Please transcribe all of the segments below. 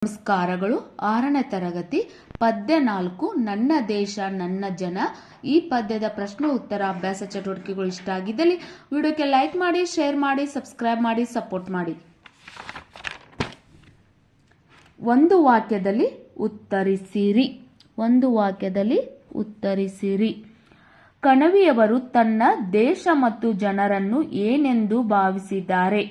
ನಮಸ್ಕಾರಗಳು. 6ನೇ ತರಗತಿ ಪದ್ಯ 4 ನನ್ನ ದೇಶ ನನ್ನ ಜನ. ಈ ಪದ್ಯದ ಪ್ರಶ್ನೆ ಉತ್ತರ ಅಭ್ಯಾಸ ಚಟುವಟಿಕೆಗಳು ಇಷ್ಟ ಆಗಿದ್ದಲ್ಲಿ ವಿಡಿಯೋಕ್ಕೆ ಲೈಕ್ ಮಾಡಿ, ಶೇರ್ ಮಾಡಿ, ಸಬ್ಸ್ಕ್ರೈಬ್ ಮಾಡಿ, ಸಪೋರ್ಟ್ ಮಾಡಿ. ಒಂದು ವಾಕ್ಯದಲ್ಲಿ ಉತ್ತರಿಸಿರಿ. ಕಣವಿಯವರು ತನ್ನ ದೇಶ ಮತ್ತು ಜನರನ್ನು ಏನೆಂದು ಭಾವಿಸಿದ್ದಾರೆ?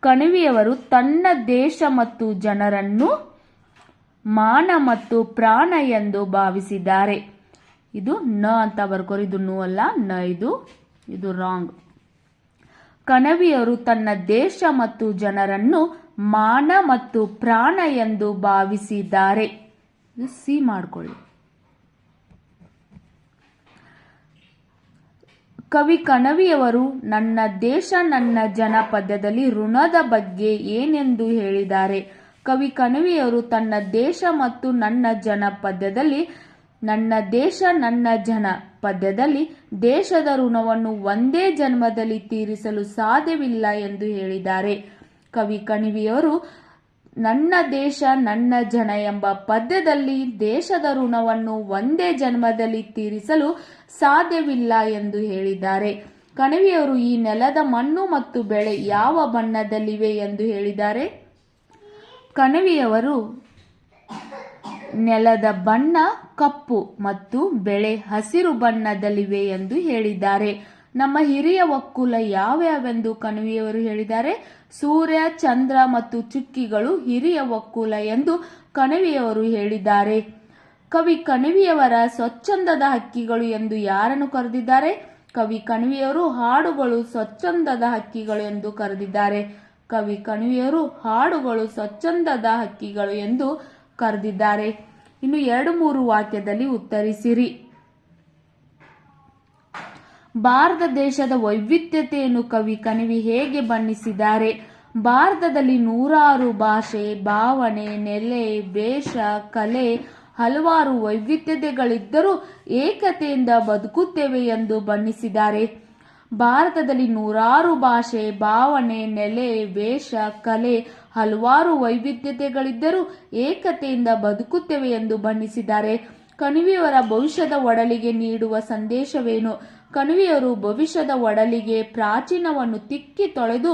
ಕಣವಿಯವರು ತನ್ನ ದೇಶ ಮತ್ತು ಜನರನ್ನು ಮಾನ ಮತ್ತು ಪ್ರಾಣ ಎಂದು ಭಾವಿಸಿದ್ದಾರೆ. ಇದು ನ ಅಂತ ಬರ್ಕೋರಿ, ಇದು ನು ಅಲ್ಲ, ನ ಇದು ರಾಂಗ್. ಕಣವಿಯವರು ತನ್ನ ದೇಶ ಮತ್ತು ಜನರನ್ನು ಮಾನ ಮತ್ತು ಪ್ರಾಣ ಎಂದು ಭಾವಿಸಿದ್ದಾರೆ. ಇದು ಸಿ ಮಾಡ್ಕೊಳ್ಳಿ. ಕವಿ ಕಣವಿಯವರು ನನ್ನ ದೇಶ ನನ್ನ ಜನ ಪದ್ಯದಲ್ಲಿ ಋಣದ ಬಗ್ಗೆ ಏನೆಂದು ಹೇಳಿದ್ದಾರೆ? ಕವಿ ಕಣವಿಯವರು ತನ್ನ ದೇಶ ಮತ್ತು ನನ್ನ ಜನ ಪದ್ಯದಲ್ಲಿ ನನ್ನ ದೇಶ ನನ್ನ ಜನ ಪದ್ಯದಲ್ಲಿ ದೇಶದ ಋಣವನ್ನು ಒಂದೇ ಜನ್ಮದಲ್ಲಿ ತೀರಿಸಲು ಸಾಧ್ಯವಿಲ್ಲ ಎಂದು ಹೇಳಿದ್ದಾರೆ. ಕವಿ ಕಣವಿಯವರು ನನ್ನ ದೇಶ ನನ್ನ ಜನ ಎಂಬ ಪದ್ಯದಲ್ಲಿ ದೇಶದ ಋಣವನ್ನು ಒಂದೇ ಜನ್ಮದಲ್ಲಿ ತೀರಿಸಲು ಸಾಧ್ಯವಿಲ್ಲ ಎಂದು ಹೇಳಿದ್ದಾರೆ. ಕಣವಿಯವರು ಈ ನೆಲದ ಮಣ್ಣು ಮತ್ತು ಬೆಳೆ ಯಾವ ಬಣ್ಣದಲ್ಲಿವೆ ಎಂದು ಹೇಳಿದ್ದಾರೆ? ಕಣವಿಯವರು ನೆಲದ ಬಣ್ಣ ಕಪ್ಪು ಮತ್ತು ಬೆಳೆ ಹಸಿರು ಬಣ್ಣದಲ್ಲಿವೆ ಎಂದು ಹೇಳಿದ್ದಾರೆ. ನಮ್ಮ ಹಿರಿಯ ಒಕ್ಕೂಲ ಯಾವ್ಯಾವೆಂದು ಕಣವಿಯವರು ಹೇಳಿದ್ದಾರೆ? ಸೂರ್ಯ, ಚಂದ್ರ ಮತ್ತು ಚುಕ್ಕಿಗಳು ಹಿರಿಯ ಒಕ್ಕೂಲ ಎಂದು ಕಣವಿಯವರು ಹೇಳಿದ್ದಾರೆ. ಕವಿ ಕಣವಿಯವರ ಸ್ವಚ್ಛಂದದ ಹಕ್ಕಿಗಳು ಎಂದು ಯಾರನ್ನು ಕರೆದಿದ್ದಾರೆ? ಕವಿ ಕಣವಿಯವರು ಹಾಡುಗಳು ಸ್ವಚ್ಛಂದದ ಹಕ್ಕಿಗಳು ಎಂದು ಕರೆದಿದ್ದಾರೆ. ಕವಿ ಕಣವಿಯವರು ಹಾಡುಗಳು ಸ್ವಚ್ಛಂದದ ಹಕ್ಕಿಗಳು ಎಂದು ಕರೆದಿದ್ದಾರೆ. ಇನ್ನು 2-3 ವಾಕ್ಯದಲ್ಲಿ ಉತ್ತರಿಸಿರಿ. ಭಾರತ ದೇಶದ ವೈವಿಧ್ಯತೆಯನ್ನು ಕವಿ ಕಣವಿ ಹೇಗೆ ಬಣ್ಣಿಸಿದ್ದಾರೆ? ಭಾರತದಲ್ಲಿ 100 ಭಾಷೆ, ಭಾವನೆ, ನೆಲೆ, ವೇಷ, ಕಲೆ, ಹಲವಾರು ವೈವಿಧ್ಯತೆಗಳಿದ್ದರೂ ಏಕತೆಯಿಂದ ಬದುಕುತ್ತೇವೆ ಎಂದು ಬಣ್ಣಿಸಿದ್ದಾರೆ. ಭಾರತದಲ್ಲಿ 100 ಭಾಷೆ, ಭಾವನೆ, ನೆಲೆ, ವೇಷ, ಕಲೆ, ಹಲವಾರು ವೈವಿಧ್ಯತೆಗಳಿದ್ದರೂ ಏಕತೆಯಿಂದ ಬದುಕುತ್ತೇವೆ ಎಂದು ಬಣ್ಣಿಸಿದ್ದಾರೆ. ಕಣವಿಯವರ ಭವಿಷ್ಯದ ಒಡಲಿಗೆ ನೀಡುವ ಸಂದೇಶವೇನು? ಕಣವಿಯವರು ಭವಿಷ್ಯದ ಒಡಲಿಗೆ ಪ್ರಾಚೀನವನ್ನು ತಿಕ್ಕಿ ತೊಳೆದು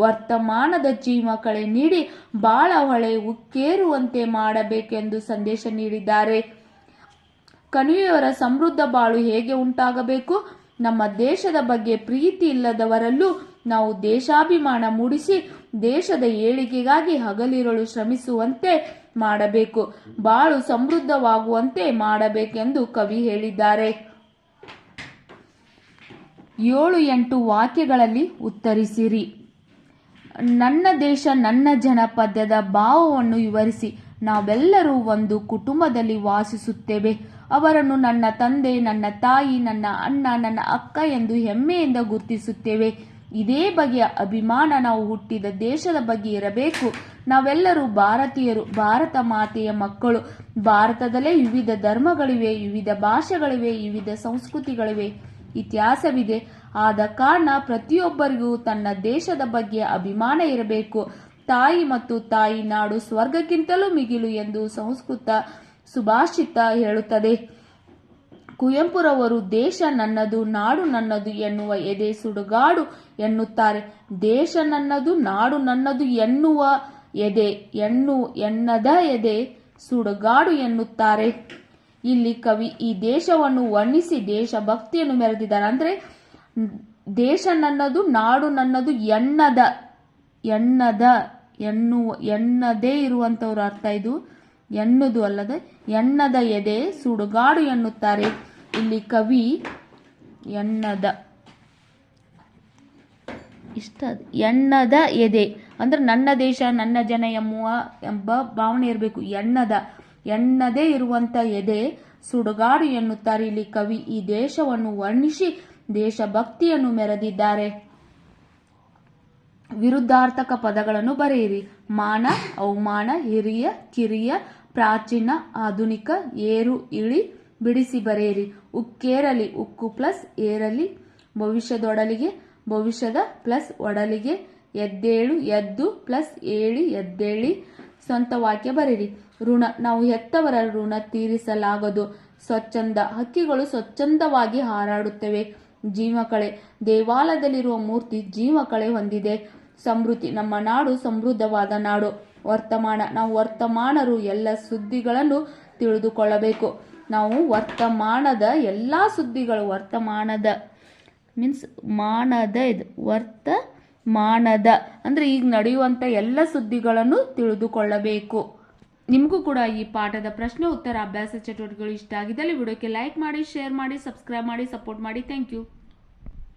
ವರ್ತಮಾನದ ಜೀವ ಕಳೆ ನೀಡಿ ಬಾಳ ಹೊಳೆ ಉಕ್ಕೇರುವಂತೆ ಮಾಡಬೇಕೆಂದು ಸಂದೇಶ ನೀಡಿದ್ದಾರೆ. ಕಣವಿಯವರ ಸಮೃದ್ಧ ಬಾಳು ಹೇಗೆ ಉಂಟಾಗಬೇಕು? ನಮ್ಮ ದೇಶದ ಬಗ್ಗೆ ಪ್ರೀತಿ ಇಲ್ಲದವರಲ್ಲೂ ನಾವು ದೇಶಾಭಿಮಾನ ಮೂಡಿಸಿ ದೇಶದ ಏಳಿಗೆಗಾಗಿ ಹಗಲಿರುಳು ಶ್ರಮಿಸುವಂತೆ ಮಾಡಬೇಕು, ಬಾಳು ಸಮೃದ್ಧವಾಗುವಂತೆ ಮಾಡಬೇಕೆಂದು ಕವಿ ಹೇಳಿದ್ದಾರೆ. 7-8 ವಾಕ್ಯಗಳಲ್ಲಿ ಉತ್ತರಿಸಿರಿ. ನನ್ನ ದೇಶ ನನ್ನ ಜನ ಪದ್ಯದ ಭಾವವನ್ನು ವಿವರಿಸಿ. ನಾವೆಲ್ಲರೂ ಒಂದು ಕುಟುಂಬದಲ್ಲಿ ವಾಸಿಸುತ್ತೇವೆ. ಅವರನ್ನು ನನ್ನ ತಂದೆ, ನನ್ನ ತಾಯಿ, ನನ್ನ ಅಣ್ಣ, ನನ್ನ ಅಕ್ಕ ಎಂದು ಹೆಮ್ಮೆಯಿಂದ ಗುರುತಿಸುತ್ತೇವೆ. ಇದೇ ಬಗೆಯ ಅಭಿಮಾನ ನಾವು ಹುಟ್ಟಿದ ದೇಶದ ಬಗ್ಗೆ ಇರಬೇಕು. ನಾವೆಲ್ಲರೂ ಭಾರತೀಯರು, ಭಾರತ ಮಾತೆಯ ಮಕ್ಕಳು. ಭಾರತದಲ್ಲೇ ವಿವಿಧ ಧರ್ಮಗಳಿವೆ, ವಿವಿಧ ಭಾಷೆಗಳಿವೆ, ವಿವಿಧ ಸಂಸ್ಕೃತಿಗಳಿವೆ, ಇತಿಹಾಸವಿದೆ. ಆದ ಕಾರಣ ಪ್ರತಿಯೊಬ್ಬರಿಗೂ ತನ್ನ ದೇಶದ ಬಗ್ಗೆ ಅಭಿಮಾನ ಇರಬೇಕು. ತಾಯಿ ಮತ್ತು ತಾಯಿ ನಾಡು ಸ್ವರ್ಗಕ್ಕಿಂತಲೂ ಮಿಗಿಲು ಎಂದು ಸಂಸ್ಕೃತ ಸುಭಾಷಿತ ಹೇಳುತ್ತದೆ. ಕುವೆಂಪುರವರು ದೇಶ ನನ್ನದು, ನಾಡು ನನ್ನದು ಎನ್ನುವ ಎದೆ ಸುಡುಗಾಡು ಎನ್ನುತ್ತಾರೆ. ದೇಶ ನನ್ನದು, ನಾಡು ನನ್ನದು ಎನ್ನುವ ಎದೆ ಎನ್ನದ ಎದೆ ಸುಡುಗಾಡು ಎನ್ನುತ್ತಾರೆ. ಇಲ್ಲಿ ಕವಿ ಈ ದೇಶವನ್ನು ವರ್ಣಿಸಿ ದೇಶಭಕ್ತಿಯನ್ನು ಮೆರೆದಿದ್ದಾರೆ. ಅಂದ್ರೆ ದೇಶ ನನ್ನದು, ನಾಡು ನನ್ನದು ಎನ್ನದೇ ಇರುವಂತವ್ರ ಅರ್ಥ ಇದು. ಎನ್ನುವುದು ಅಲ್ಲದೆ ಎನ್ನದ ಎದೆ ಸುಡುಗಾಡು ಎನ್ನುತ್ತಾರೆ. ಇಲ್ಲಿ ಕವಿ ಎನ್ನದ ಎದೆ ಅಂದ್ರೆ ನನ್ನ ದೇಶ ನನ್ನ ಜನ ಎಂಬ ಭಾವನೆ ಇರಬೇಕು. ಎನ್ನದೇ ಇರುವಂತ ಎದೆ ಸುಡುಗಾಡು ಎನ್ನುತ್ತಾರೆ. ಇಲ್ಲಿ ಕವಿ ಈ ದೇಶವನ್ನು ವರ್ಣಿಸಿ ದೇಶಭಕ್ತಿಯನ್ನು ಮೆರೆದಿದ್ದಾರೆ. ವಿರುದ್ಧಾರ್ಥಕ ಪದಗಳನ್ನು ಬರೆಯಿರಿ. ಮಾನ, ಅವಮಾನ, ಹಿರಿಯ, ಕಿರಿಯ, ಪ್ರಾಚೀನ, ಆಧುನಿಕ, ಏರು, ಇಳಿ ಬಿಡಿಸಿ ಬರೆಯಿರಿ. ಉಕ್ಕೇರಲಿ, ಉಕ್ಕು ಪ್ಲಸ್ ಏರಲಿ. ಭವಿಷ್ಯದೊಡಲಿಗೆ, ಭವಿಷ್ಯದ ಪ್ಲಸ್ ಒಡಲಿಗೆ. ಎದ್ದೇಳು ಎದ್ದು ಪ್ಲಸ್ ಏಳಿ ಎದ್ದೇಳಿ. ಸ್ವಂತ ವಾಕ್ಯ ಬರೀರಿ. ಋಣ, ನಾವು ಹೆತ್ತವರ ಋಣ ತೀರಿಸಲಾಗದು. ಸ್ವಚ್ಛಂದ, ಹಕ್ಕಿಗಳು ಸ್ವಚ್ಛಂದವಾಗಿ ಹಾರಾಡುತ್ತವೆ. ಜೀವಕಳೆ, ದೇವಾಲಯದಲ್ಲಿರುವ ಮೂರ್ತಿ ಜೀವಕಳೆ ಹೊಂದಿದೆ. ಸಮೃದ್ಧಿ, ನಮ್ಮ ನಾಡು ಸಮೃದ್ಧವಾದ ನಾಡು. ವರ್ತಮಾನ, ನಾವು ವರ್ತಮಾನರು ಎಲ್ಲ ಸುದ್ದಿಗಳನ್ನು ತಿಳಿದುಕೊಳ್ಳಬೇಕು. ನಾವು ವರ್ತಮಾನದ ಎಲ್ಲ ಸುದ್ದಿಗಳು, ವರ್ತಮಾನದ ಮೀನ್ಸ್ ಮಾನದ, ಇದು ವರ್ತಮಾನದ ಅಂದರೆ ಈಗ ನಡೆಯುವಂಥ ಎಲ್ಲ ಸುದ್ದಿಗಳನ್ನು ತಿಳಿದುಕೊಳ್ಳಬೇಕು. ನಿಮಗೂ ಕೂಡ ಈ ಪಾಠದ ಪ್ರಶ್ನೆ ಉತ್ತರ ಅಭ್ಯಾಸ ಚಟುವಟಿಕೆಗಳು ಇಷ್ಟ ಆಗಿದ್ದಲ್ಲಿ ವಿಡಿಯೋಕ್ಕೆ ಲೈಕ್ ಮಾಡಿ, ಶೇರ್ ಮಾಡಿ, ಸಬ್ಸ್ಕ್ರೈಬ್ ಮಾಡಿ, ಸಪೋರ್ಟ್ ಮಾಡಿ. Thank you.